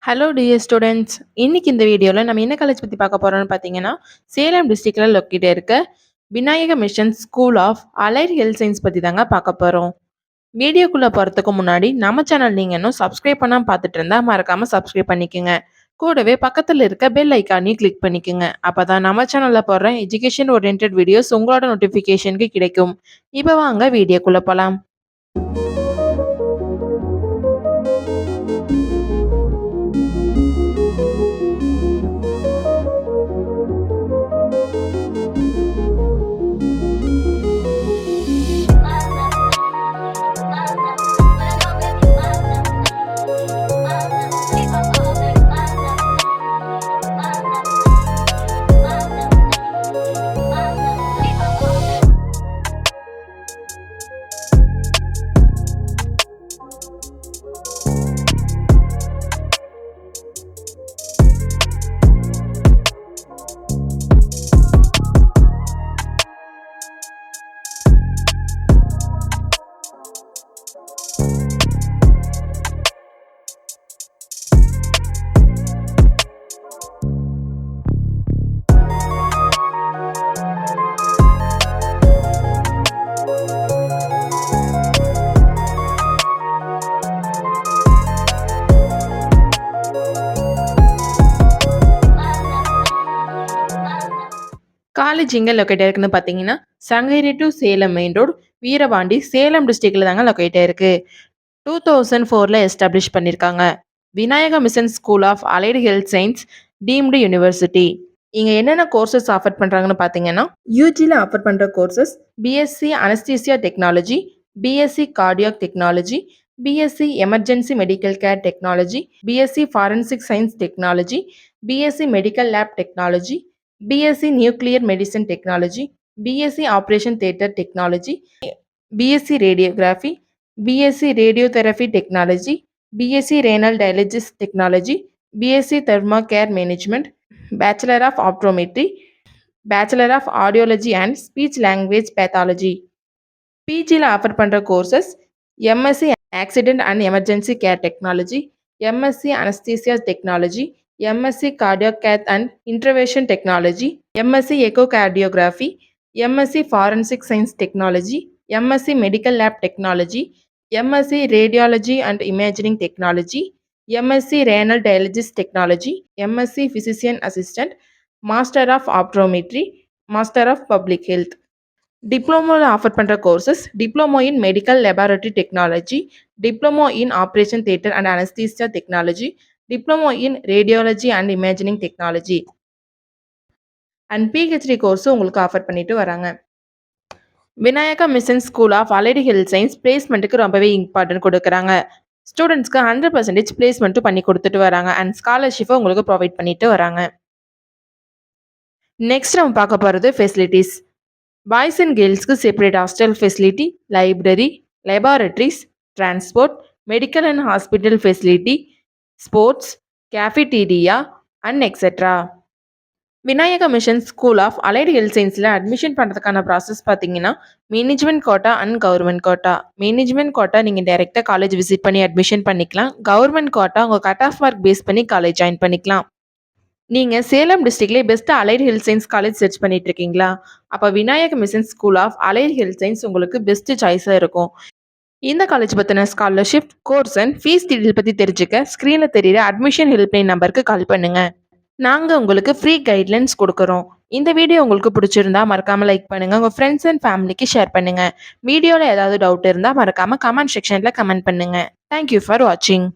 Hello dear students. இன்னைக்கு இந்த வீடியோவில் நம்ம என்ன காலேஜ் பற்றி பார்க்க போகிறோம்னு பார்த்தீங்கன்னா, சேலம் டிஸ்ட்ரிக்டில் லொக்கேட் இருக்க Vinayaka mission school of allied health science பற்றி தாங்க பார்க்க போகிறோம். வீடியோக்குள்ளே போகிறதுக்கு முன்னாடி நம்ம சேனல் நீங்கள் இன்னும் சப்ஸ்கிரைப் பண்ணாமல் பார்த்துட்டு இருந்தால் மறக்காமல் சப்ஸ்கிரைப் பண்ணிக்கோங்க. கூடவே பக்கத்தில் இருக்க பெல் ஐக்கானையும் கிளிக் பண்ணிக்கோங்க. அப்போ தான் நம்ம சேனலில் போடுற எஜுகேஷன் ஓரியன்ட் வீடியோஸ் உங்களோட நோட்டிஃபிகேஷனுக்கு கிடைக்கும். இப்போ வாங்க வீடியோக்குள்ளே போகலாம். காலேஜ் எங்கே லொக்கேட் ஆயிருக்குன்னு பார்த்தீங்கன்னா, Sankagiri to Salem main road, Veerapandi, Salem டிஸ்ட்ரிக்டில் தாங்க லொக்கேட் ஆயிருக்கு. 2004 எஸ்டாப்ளிஷ் பண்ணியிருக்காங்க. Vinayaka mission school of allied health science deemed university. இங்கே என்னென்ன கோர்சஸ் ஆஃபர் பண்ணுறாங்கன்னு பார்த்தீங்கன்னா, யூஜியில் ஆஃபர் பண்ணுற courses BSc anaesthesia technology, BSc cardiac technology, BSc emergency medical care technology, BSc forensic science technology, BSc medical lab technology, BSc nuclear medicine technology, BSc operation theatre technology, BSc radiography, BSc radiotherapy technology, BSc ரேனல் dialysis technology, BSc trauma care management, bachelor of optometry, bachelor of audiology and speech language pathology. பிஜியில் offer பண்ணுற courses MSc accident and emergency care technology, MSc anaesthesia technology, MSc cardiac cath and intervention technology, MSc echocardiography, MSc forensic science technology, MSc medical lab technology, MSc radiology and imaging technology, MSc renal dialysis technology, MSc physician assistant, master of optometry, master of public health. டிப்ளமோவில் offer பண்ணுற courses diploma in medical laboratory technology, diploma in operation theatre and anaesthesia technology, diploma in radiology and imaging technology and PhD கோர்ஸும் உங்களுக்கு offer பண்ணிட்டு வராங்க. Vinayaka mission school of allied health science பிளேஸ்மெண்ட்டுக்கு ரொம்பவே important கொடுக்குறாங்க. ஸ்டூடெண்ட்ஸ்க்கு 100% பிளேஸ்மெண்ட்டும் பண்ணி கொடுத்துட்டு வராங்க அண்ட் ஸ்காலர்ஷிப்பை உங்களுக்கு ப்ரொவைட் பண்ணிட்டு வராங்க. நெக்ஸ்ட் நம்ம பார்க்க போகிறது ஃபெசிலிட்டிஸ். பாய்ஸ் அண்ட் கேர்ள்ஸ்க்கு separate hostel facility, library, laboratories, transport, medical and hospital facility, sports, cafeteria and etcetera. Vinayaka mission school of allied health சயின்ஸில் அட்மிஷன் பண்ணுறதுக்கான ப்ராசஸ் பார்த்தீங்கன்னா, management quota and government quota. Management quota நீங்கள் டைரெக்டாக college visit பண்ணி admission பண்ணிக்கலாம். Government quota உங்கள் cut off mark base பண்ணி college join பண்ணிக்கலாம். நீங்கள் சேலம் டிஸ்ட்ரிக்ட்லேயே best allied health science college search பண்ணிட்டு இருக்கீங்களா? அப்போ Vinayaka mission school of allied health science உங்களுக்கு பெஸ்ட் சாய்ஸாக இருக்கும். இந்த காலேஜ் பற்றின scholarship, course and fees detail பற்றி தெரிஞ்சுக்க ஸ்க்ரீனில் தெரியுற அட்மிஷன் ஹெல்ப்லைன் நம்பருக்கு கால் பண்ணுங்கள். நாங்கள் உங்களுக்கு ஃப்ரீ கைட்லைன்ஸ் கொடுக்குறோம். இந்த வீடியோ உங்களுக்கு பிடிச்சிருந்தா மறக்காமல் லைக் பண்ணுங்கள். உங்கள் ஃப்ரெண்ட்ஸ் அண்ட் ஃபேமிலிக்கு ஷேர் பண்ணுங்கள். வீடியோவில் ஏதாவது டவுட் இருந்தால் மறக்காமல் கமெண்ட் செக்ஷனில் கமெண்ட் பண்ணுங்கள். தேங்க்யூ ஃபார் வாட்சிங்.